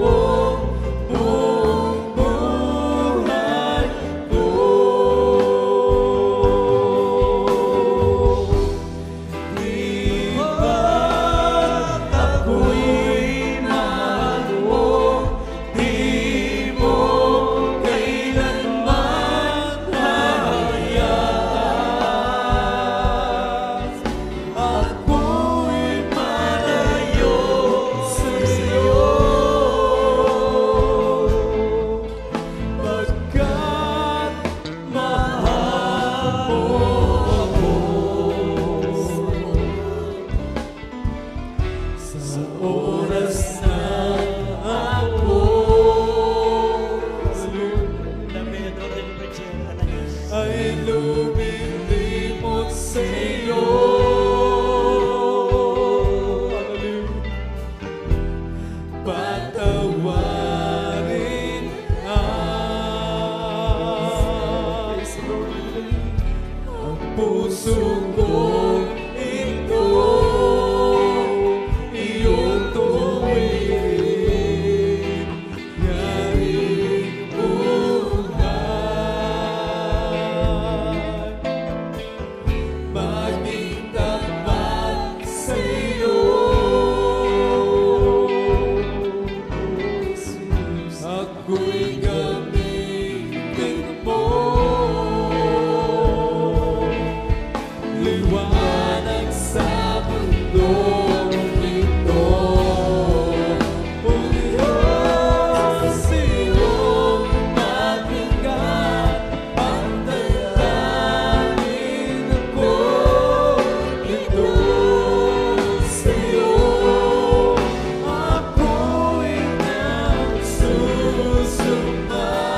buong buhay ko. Di ba't ako'y mahal mo? Di mo kailanman hayaan ako'y malayo sa iyo, pagkat mahal mo ako. Sa oras na ako ay lumilimot sa iyo, patawarin ang puso ko ito, iyong tuwirin, yaring buhay, maging tapat sa iyo. Ako'y gamitin mo, liwanag sa mundong ito. O Diyos, sa iyong patingan ang dalangin ko. Ito sa iyo, ako'y nagsusumamo.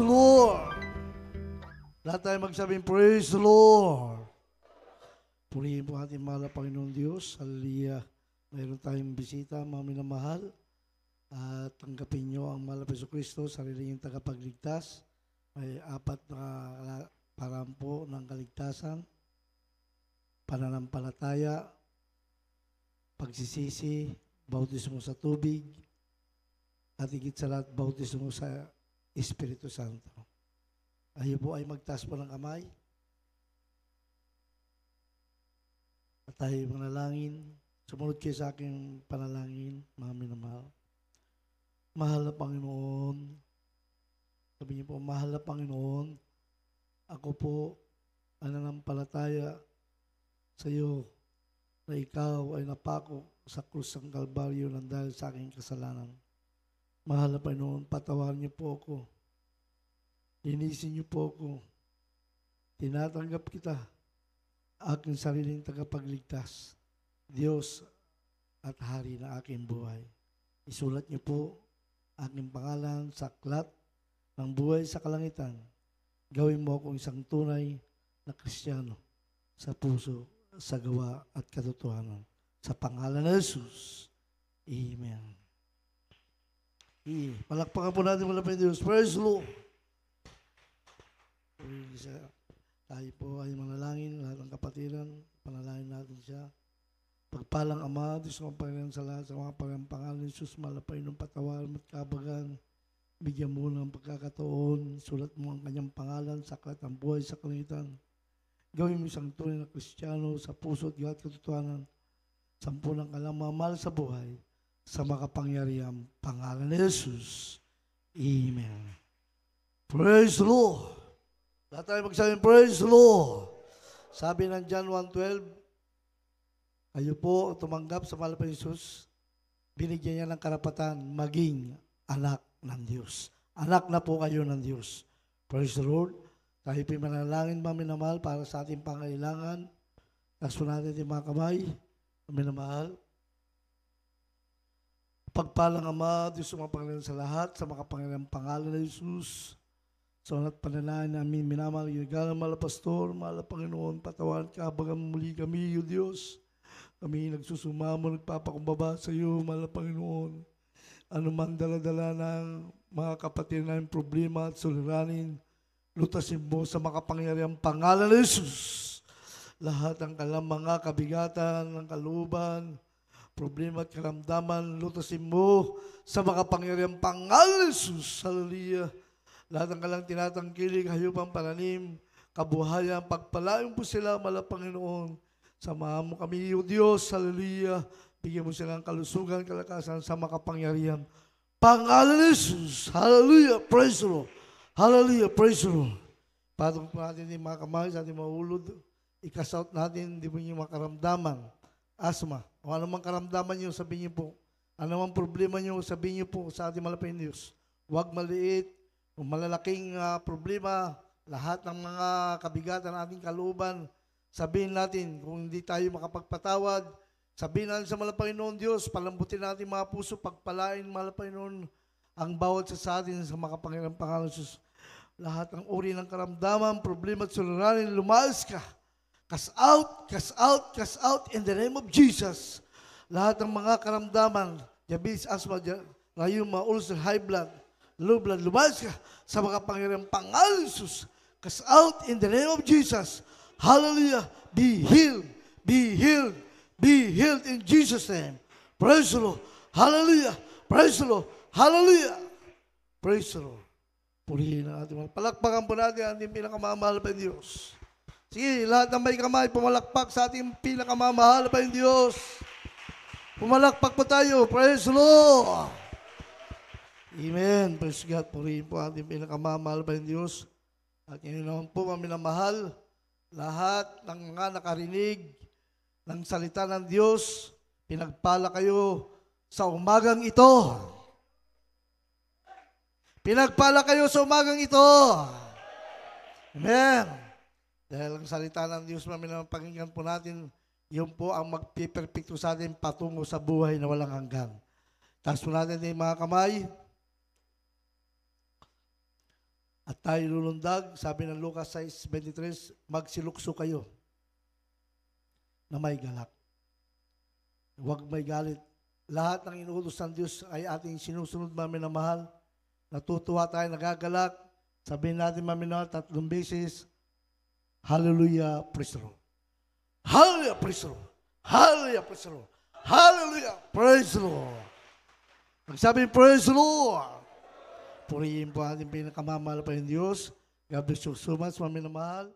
the Lord. Lahat tayo magsabing, praise the Lord. Purihin po ating mahal na Panginoon Diyos. Hallelujah. Mayroon tayong bisita, mga minamahal. At tanggapin nyo ang mahal na Jesucristo, sarili niyong tagapagligtas. May 4 na parampo ng kaligtasan, pananampalataya, pagsisisi, bautismo sa tubig, at higit sa lahat, bautismo sa Espiritu Santo. Ayo po ay magtaas po ng kamay. At tayo manalangin. Sumunod kayo sa aking panalangin, mga minamahal. Mahal na Panginoon, sabi niyo po, mahal na Panginoon, ako po ang nananampalataya sa iyo na ikaw ay napako sa krus ng Kalbaryo nang dahil sa aking kasalanan. Mahal na Panginoon, patawarin niyo po ako. Linisin niyo po ako. Tinatanggap kita, aking sariling tagapagligtas, Diyos at Hari na aking buhay. Isulat niyo po aking pangalan sa aklat ng buhay sa kalangitan. Gawin mo akong isang tunay na Kristiyano sa puso, sa gawa at katotohanan. Sa pangalan ng Jesus. Amen. Palakpakan po natin mula pa Diyos. Praise the Lord. Tayo po ay manalangin, lahat ng kapatiran, panalangin natin siya. Pagpalang Ama, Diyos ng Panginoon sa lahat, sa mga pangalan ng Jesus, malapay ng patawaran at kabagan, bigyan mo ng pagkakataon, sulat mo ang kanyang pangalan sa aklat ng buhay sa kalangitan. Gawin mo isang tunay na Kristiyano sa puso at gawa at katotohanan, sampunang kalamamahal sa buhay, sa makapangyarihang pangalan ni Jesus. Amen. Praise the Lord. Lahat tayo magsabing, praise the Lord. Sabi ng John 1:12, kayo po tumanggap sa mahal na Jesus, binigyan niya ng karapatan maging anak ng Diyos. Anak na po kayo ng Diyos. Praise the Lord. Tayo po manalangin, mga minamahal, para sa ating pangailangan. Taas po natin yung mga kamay, mga minamahal. Pagpalang Ama, Diyos ng mga Panginoon sa lahat, sa makapangyarihang pangalan ng Jesus, sa lahat panalangin namin, minamahal, ginagalang mahal na Pastor, mahal na Panginoon, patawaran ka, bagang muli kami, O Diyos. Kami nagsusumamo, nagpapakumbaba sa iyo, mahal na Panginoon. Ano man dala-dala ng mga kapatid namin problema at suliranin, lutasin mo sa makapangyarihang pangalan ng Jesus. Lahat ng mga kabigatan, ng kaluban, problema at karamdaman, lutasin mo sa makapangyarihang pangalan ng Jesus. Hallelujah. Lahat ng kalang tinatangkilik, hayupang pananim, kabuhayan, pagpalain po sila, mahal na Panginoon. Samahan mo kami, O Diyos, hallelujah. Bigyan mo sila ng kalusugan, kalakasan sa makapangyarihan. Pangalan ni Jesus, hallelujah, praise the Lord. Hallelujah, praise the Lord. Patong po natin yung mga kamay sa ating mahulod. Ikasout natin, hindi mo yung makaramdaman. Asma, o anumang karamdaman nyo, sabihin nyo po. Anumang problema nyo, sabihin nyo po sa ating malapit Diyos. Huwag maliit, o malalaking problema, lahat ng mga kabigatan ng ating kalooban, sabihin natin, kung hindi tayo makapagpatawad, sabihin natin sa Panginoon Diyos, palambutin natin mga puso, pagpalain, Panginoon, ang bawat sa atin sa makapangyarihang pangalan ng Jesus. Lahat ng uri ng karamdaman, problema at suliranin, lumayas ka. Cast out, cast out, cast out in the name of Jesus. Lahat ng mga karamdaman, diabetes, asthma, rayuma, ulcer, high blood, low blood, lumayas ka sa makapangyarihang pangalan ng Jesus. Cast out in the name of Jesus. Hallelujah. Be healed. Be healed. Be healed in Jesus' name. Praise the Lord. Hallelujah. Praise the Lord. Hallelujah. Praise the Lord. Purihin ang ating mga. Palakpakan po natin ang ating pinakamamahal pa Diyos. Sige, lahat ng may kamay, pumalakpak sa ating pinakamamahal pa Diyos. Pumalakpak po tayo. Praise the Lord. Amen. Praise God. Purihin po ang ating pinakamamahal pa Diyos. At yun naman po, maminamahal, lahat ng mga nakarinig ng salita ng Diyos, pinagpala kayo sa umagang ito. Pinagpala kayo sa umagang ito. Amen. Dahil ang salita ng Diyos, pakinggan po natin, yun po ang magpiperpekto sa atin patungo sa buhay na walang hanggan. Taas po natin yung mga kamay. At tayo lulundag, sabi ng Lucas 6:23, magsilukso kayo na may galak. Huwag may galit. Lahat ng inuutos ng Diyos ay ating sinusunod, maminamahal. Natutuwa tayo, nagagalak. Sabihin natin, maminamahal, 3 beses. Hallelujah, praise the Lord. Hallelujah, praise the Lord. Hallelujah, praise the Lord. Hallelujah, praise the Lord. Magsabi, praise the Lord. Purihin po ating pinakamamahal pa yung Diyos. God bless you so much, maminamahal.